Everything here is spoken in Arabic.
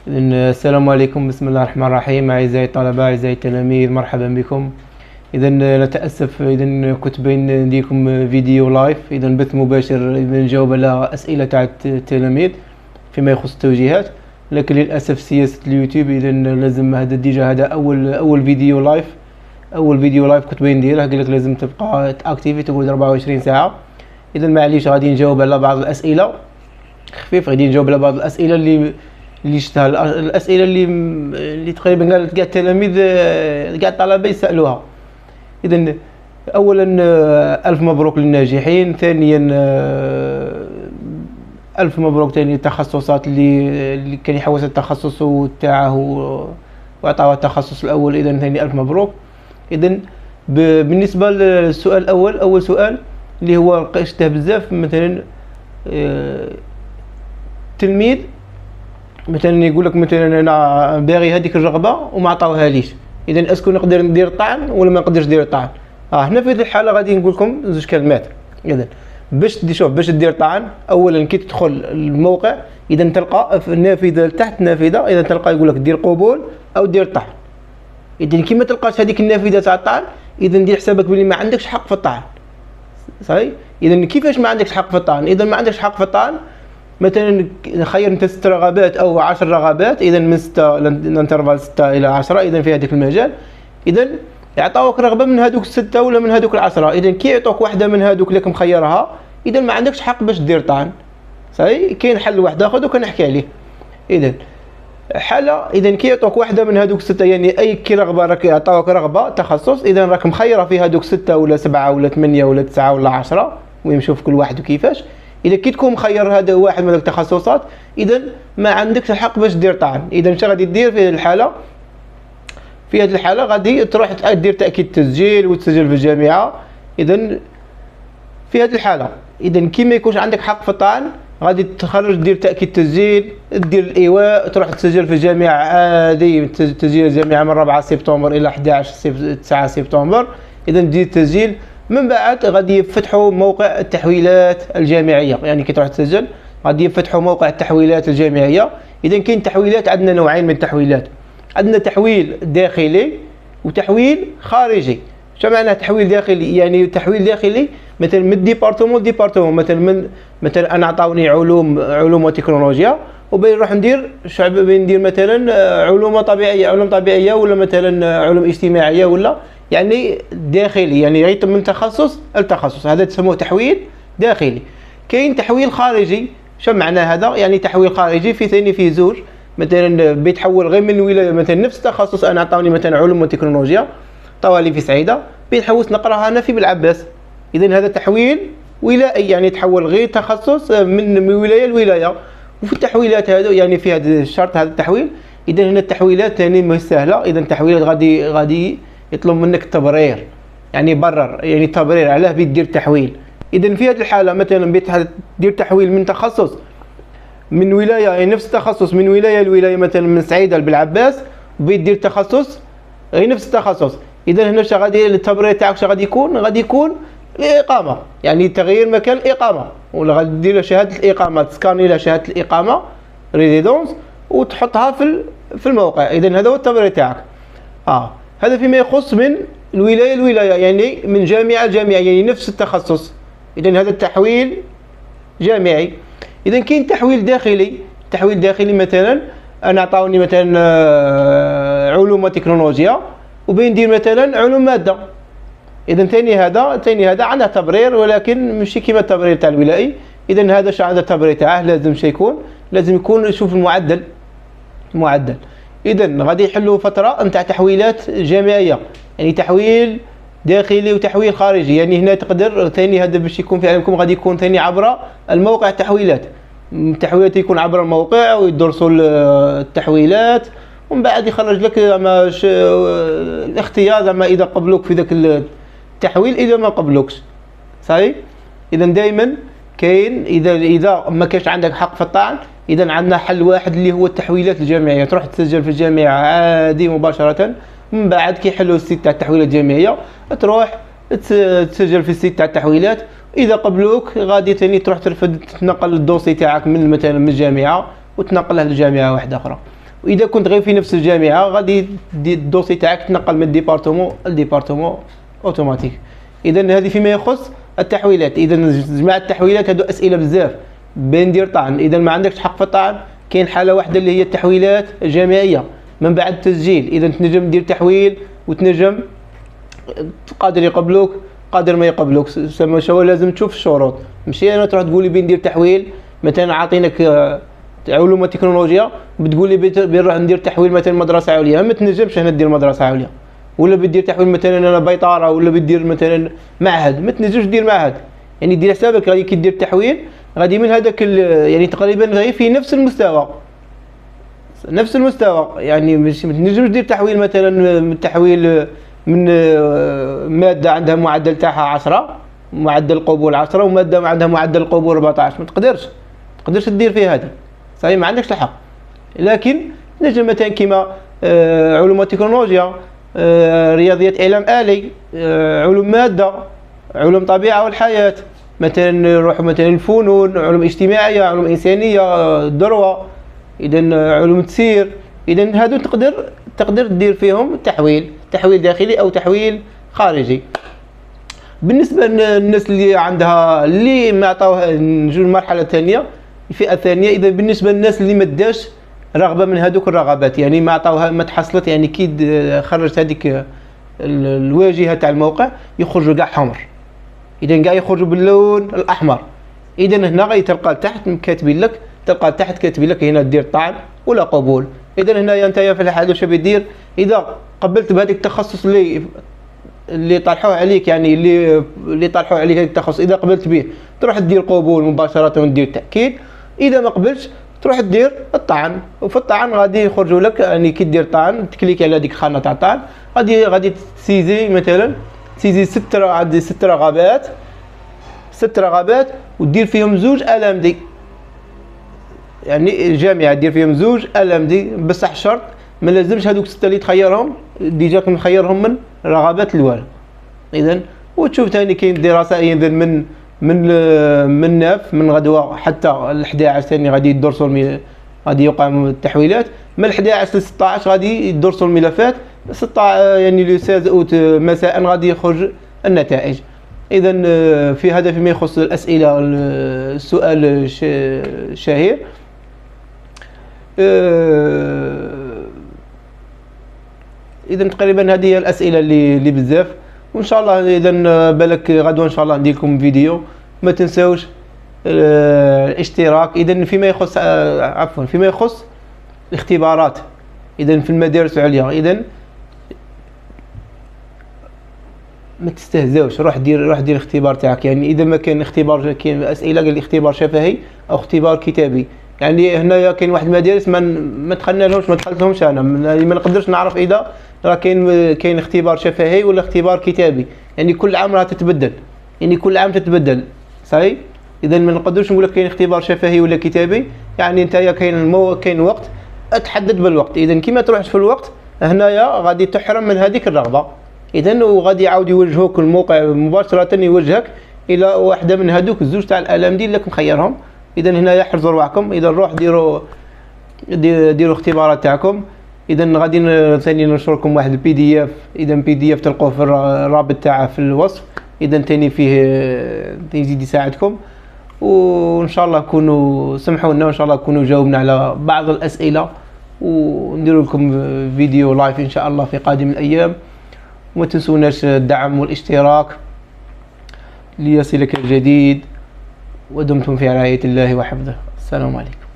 إذن السلام عليكم، بسم الله الرحمن الرحيم. أعزائي الطلبة، أعزائي التلاميذ، مرحبا بكم. إذن نتأسف، إذن كنت بين نديركم فيديو لايف، إذن بث مباشر، إذن نجاوب على أسئلة تاع التلاميذ فيما يخص التوجيهات، لكن للأسف سياسة اليوتيوب إذن لازم هذا ديجا هذا أول فيديو لايف. أول فيديو لايف كنت بين نديره، قالك لازم تبقى تاكتيفي تقعد 24 ساعة. إذن معليش غادي نجاوب على بعض الأسئلة خفيف، غادي نجاوب على بعض الأسئلة اللي شفتها، الاسئله اللي تقريبا كاع التلاميذ كاع الطلبه يسالوها. اذا اولا الف مبروك للناجحين. ثانيا الف مبروك ثاني التخصصات اللي كان يحوس التخصص تاعه وعطاوه التخصص الاول. اذا ثاني الف مبروك. اذا بالنسبه للسؤال الاول، اول سؤال اللي هو شفته بزاف، مثلا تلميذ مثلا يقول لك مثلا انا باغي هذيك الرغبه وما عطاوها ليش، اذا اسكو نقدر ندير الطعن ولا ما نقدرش ندير الطعن؟ هنا في هذه الحاله غادي نقول لكم زوج كلمات. اذا باش تدير طعن، اولا كي تدخل الموقع اذا تلقى في النافذه تحت نافذه، اذا تلقى يقول لك دير قبول او دير طعن. اذا كي ما تلقاش هذيك النافذه تاع الطعن، اذا دير حسابك بلي ما عندكش حق في الطعن. صحيح؟ اذا كيفاش ما عندكش حق في الطعن؟ اذا ما عندكش حق في الطعن، مثلا خير انت 6 رغبات او 10 رغبات، اذا من 6 لانترفال 6 الى 10 اذا في هذاك المجال، اذا يعطوك رغبه من هذوك 6 ولا من هذوك 10. اذا كي يعطوك واحده من هذوك اللي مخيرها، اذا ما عندكش حق باش دير طعن. صحيح؟ كاين حل واحد اخر دوك نحكي عليه. اذا حاله، اذا كي يعطوك واحده من هذوك 6، يعني اي كي رغبه راك يعطوك رغبه تخصص، اذا راك مخيره في هذوك 6 ولا 7 ولا 8 ولا 9 ولا 10، ويمشوا في كل واحد وكيفاش. اذا كي تكون مخير هذا واحد من التخصصات، اذا ما عندكش الحق باش دير طعن. اذا اش غادي دير في هذه الحاله؟ في هذه الحاله غادي تروح دير تاكيد تسجيل وتسجل في الجامعه. اذا في هذه الحاله، اذا كي ما يكونش عندك حق في الطعن، غادي تخرج دير تاكيد تسجيل، دير الايواء، تروح تسجل في الجامعه عادي، تسجيل الجامعه من 4 سبتمبر الى 9 سبتمبر. اذا دير تسجيل، من بعد غادي يفتحوا موقع التحويلات الجامعيه. يعني كي تروح تسجل غادي يفتحوا موقع التحويلات الجامعيه. اذا كاين تحويلات، عندنا نوعين من التحويلات، عندنا تحويل داخلي وتحويل خارجي. شو معنى تحويل داخلي؟ يعني تحويل داخلي مثلا من ديبارتمون، مثلا انا عطاوني علوم وتكنولوجيا، وبين نروح ندير ندير مثلا علوم طبيعيه ولا مثلا علوم اجتماعيه، ولا يعني داخلي، يعني غير من تخصص لتخصص، هذا تسموه تحويل داخلي. كاين تحويل خارجي. شو معنى هذا؟ يعني تحويل خارجي في زوج، مثلا بيتحول غير من ولايه، مثلا نفس التخصص انا عطاوني مثلا علوم وتكنولوجيا طوالي في سعيده، بنحوس نقراها انا في بالعباس. اذا هذا تحويل ولائي، يعني تحول غير تخصص من ولايه لولايه. وفي التحويلات هذو يعني في هذا الشرط، هذا التحويل. اذا هنا التحويلات ثاني ما سهله. اذا التحويلات غادي يطلب منك التبرير، يعني برر، يعني تبرير علاه بيدير تحويل. اذا في هذه الحاله مثلا بتدير تحويل من تخصص من ولايه، يعني نفس التخصص من ولايه لولايه، مثلا من سعيده لبالعباس، بيدير تخصص غير نفس التخصص. اذا هنا غادي التبرير تاعك غادي يكون الاقامه، يعني تغيير مكان الاقامه، ولا غادي دير شهاده الاقامه، تسكاني له شهاده الاقامه ريزيدونس وتحطها في الموقع. اذا هذا هو التبرير تاعك. هذا فيما يخص من الولايه لولايه، يعني من جامعه لجامعه، يعني نفس التخصص. اذا هذا التحويل جامعي. اذا كاين تحويل داخلي، مثلا انا عطاوني مثلا علوم وتكنولوجيا وبين ندير مثلا علوم ماده. اذا ثاني هذا عنده تبرير، ولكن ماشي كيما التبرير تاع الولائي. اذا هذا عنده التبرير تاعه، لازم يكون يشوف المعدل. اذا غادي يحلوا فتره نتاع تحويلات جامعيه، يعني تحويل داخلي وتحويل خارجي. يعني هنا تقدر ثاني هذا باش يكون في علمكم، غادي يكون ثاني عبر الموقع التحويلات يكون عبر الموقع، ويدرسوا التحويلات، ومن بعد يخرج لك زعما الاختيار، زعما اذا قبلوك في ذاك التحويل، اذا ما قبلوكش. صحيح؟ اذا دائما كاين، اذا ما كانش عندك حق في الطعن، اذا عندنا حل واحد اللي هو التحويلات الجامعيه. تروح تسجل في الجامعه عادي مباشره، من بعد كي يحلوا السيت تاع التحويلات الجامعيه تروح تسجل في السيت تاع التحويلات. اذا قبلوك غادي ثاني تروح تنقل الدوسي تاعك من مثلا من الجامعه وتنقله لجامعه واحده اخرى. واذا كنت غير في نفس الجامعه غادي الدوسي تاعك تنقل من ديبارتمون لديبارتمون اوتوماتيك. اذا هذه فيما يخص التحويلات. اذا جماعه التحويلات هذو اسئله بزاف بين دير طعن. اذا ما عندكش حق في الطعن كاين حاله واحده اللي هي التحويلات الجامعيه من بعد التسجيل. اذا تنجم دير تحويل وتنجم قادر يقبلوك قادر ما يقبلوك. سما شو لازم تشوف الشروط، ماشي انا تروح تقول لي بين ندير تحويل مثلا عاطينك علوم وتكنولوجيا بتقول لي بنروح ندير تحويل مثلا مدرسه عليا. ما تنجمش هنا دير مدرسه عليا، ولا بدير تحويل مثلا انا بيطاره، ولا بدير مثلا معهد. ما تنجمش دير معهد، يعني دير حسابك غادي كي دير تحويل غادي من هذاك يعني تقريبا غادي في نفس المستوى يعني مش ما تنجمش دير تحويل مثلا من تحويل من ماده عندها معدل تاعها 10 معدل قبول 10 وماده عندها معدل قبول 14. ما تقدرش تدير فيها هذه صحيح، ما عندكش الحق. لكن نجم مثلا كيما علوم وتكنولوجيا، رياضيات اعلام آلي، علوم ماده، علوم طبيعه والحياه، مثلا نروحوا مثلا الفنون، علوم اجتماعيه، علوم انسانيه، ذروه، اذا علوم تسير. اذا هادو تقدر دير فيهم تحويل داخلي او تحويل خارجي. بالنسبه للناس اللي عندها اللي ما عطاوها نجو المرحله الثانيه الفئه الثانيه، اذا بالنسبه للناس اللي ما داش رغبه من هذوك الرغبات، يعني ما عطاوها ما تحصلت، يعني كي خرجت هذيك الواجهه تاع الموقع يخرجوا كاع حمر، اذا كاع يخرجوا باللون الاحمر. اذا هنا غادي تلقى تحت كاتبين لك هنا دير طعن ولا قبول. اذا هنايا انت في الحاله واش بيدير؟ اذا قبلت بهذاك التخصص اللي طرحوه عليك، يعني اللي طرحوه عليك هذا التخصص، اذا قبلت به تروح تدير قبول مباشره وتدير تاكيد. اذا ما قبلتش تروح تدير الطعن، وفي الطعن غادي يخرجوا لك، يعني كي دير طعن تكليك على هذيك الخانه تاع الطعن غادي تسيزي مثلا ست رغبات ودير فيهم زوج LMD، يعني الجامعه دير فيهم زوج LMD. بصح شرط ما لازمش هذوك 6 اللي تخيرهم ديجا مخيرهم من رغبات الاولى. اذا وتشوف ثاني كاين دراسه اذا من ناف من غدوه حتى ال 11 ثاني غادي يدرسوا غادي يوقع التحويلات، من 11 ل 16 غادي يدرسوا الملفات، 16 يعني لو 16 اوت مساء غادي يخرج النتائج. اذا في هذا فيما يخص الاسئله السؤال الشهير. اذا تقريبا هذه هي الاسئله اللي بزاف، وان شاء الله اذا بالك غدوه ان شاء الله ندير لكم فيديو. ما تنساوش الاشتراك. اذا فيما يخص الاختبارات اذا في المدارس العليا، اذا ما تستهزاوش، روح دير الاختبار تاعك. يعني اذا ما كان اختبار، كاين اسئله قال لي اختبار شفهي او اختبار كتابي. يعني هنايا كاين واحد المدارس ما دخلتهمش انا، ما نقدرش نعرف اذا راه كاين اختبار شفهي ولا اختبار كتابي. يعني كل عام راه تتبدل، صحيح. اذا ما نقدرش نقول لك كاين اختبار شفهي ولا كتابي. يعني انت كاين وقت تحدد بالوقت. اذا كيما تروحش في الوقت هنايا غادي تحرم من هذيك الرغبه. اذا وغادي يعاود يوجهوك الموقع مباشره، يوجهك الى واحده من هذوك الزوج تاع الالام اللي راك مخيرهم. اذا هنايا حرزوا رواحكم. اذا روح ديروا اختبارات تاعكم. اذا غادي ثاني ننشر لكم واحد البي دي اف. اذا PDF تلقوه في الرابط تاعه في الوصف. اذا ثاني فيه يزيد يساعدكم، وان شاء الله كونوا سمحوا لنا، وان شاء الله كونوا جاوبنا على بعض الاسئله، وندير لكم فيديو لايف ان شاء الله في قادم الايام. وما تنسوناش الدعم والاشتراك ليصلك الجديد. ودمتم في رعاية الله وحفظه. السلام عليكم.